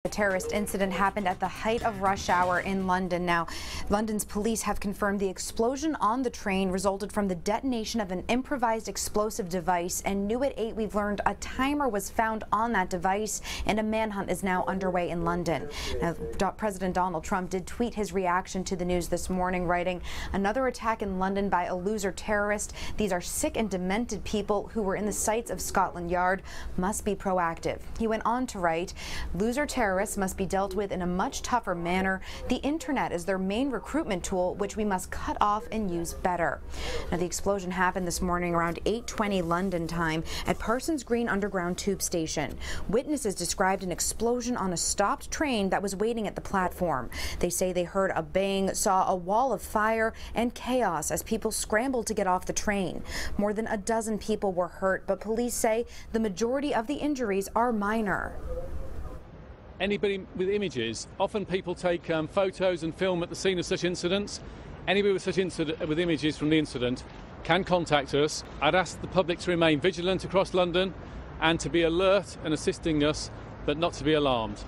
The terrorist incident happened at the height of rush hour in London. Now, London's police have confirmed the explosion on the train resulted from the detonation of an improvised explosive device. And new at 8, we've learned a timer was found on that device, and a manhunt is now underway in London. Now, President Donald Trump did tweet his reaction to the news this morning, writing, "Another attack in London by a loser terrorist. These are sick and demented people who were in the sights of Scotland Yard. Must be proactive." He went on to write, "Loser terrorists must be dealt with in a much tougher manner. The internet is their main recruitment tool, which we must cut off and use better." Now, the explosion happened this morning around 8:20 London time at Parsons Green Underground Tube Station. Witnesses described an explosion on a stopped train that was waiting at the platform. They say they heard a bang, saw a wall of fire and chaos as people scrambled to get off the train. More than a dozen people were hurt, but police say the majority of the injuries are minor. Anybody with images, often people take photos and film at the scene of such incidents. Anybody with images from the incident can contact us. I'd ask the public to remain vigilant across London and to be alert and assisting us, but not to be alarmed.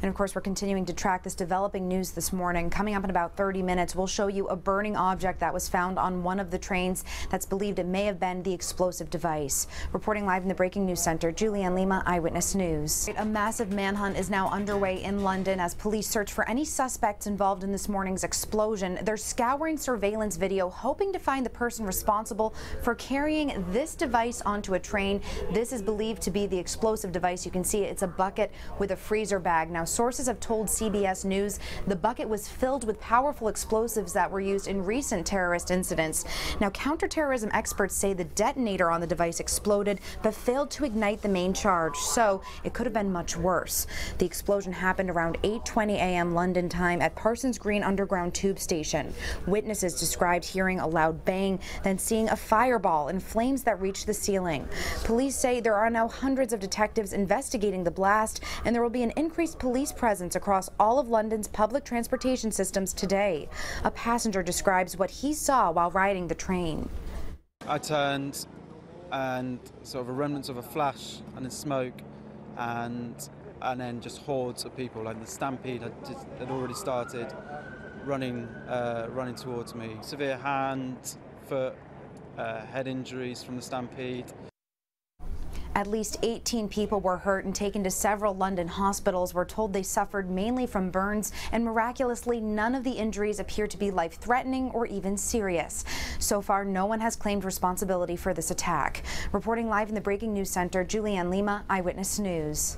And of course, we're continuing to track this developing news this morning. Coming up in about 30 minutes, we'll show you a burning object that was found on one of the trains that's believed it may have been the explosive device. Reporting live in the Breaking News Center, Julianne Lima, Eyewitness News. A massive manhunt is now underway in London as police search for any suspects involved in this morning's explosion. They're scouring surveillance video, hoping to find the person responsible for carrying this device onto a train. This is believed to be the explosive device. You can see it's a bucket with a freezer bag. Now, sources have told CBS News the bucket was filled with powerful explosives that were used in recent terrorist incidents. Now, counterterrorism experts say the detonator on the device exploded but failed to ignite the main charge, so it could have been much worse. The explosion happened around 8:20 a.m. London time at Parsons Green Underground Tube Station. Witnesses described hearing a loud bang, then seeing a fireball and flames that reached the ceiling. Police say there are now hundreds of detectives investigating the blast, and there will be an increased police presence across all of London's public transportation systems today. A passenger describes what he saw while riding the train. I turned and sort of a remnants of a flash and a smoke and then just hordes of people, like the stampede had already started running towards me. Severe hand, foot, head injuries from the stampede. At least 18 people were hurt and taken to several London hospitals. We're told they suffered mainly from burns, and miraculously none of the injuries appear to be life-threatening or even serious. So far, no one has claimed responsibility for this attack. Reporting live in the Breaking News Center, Julianne Lima, Eyewitness News.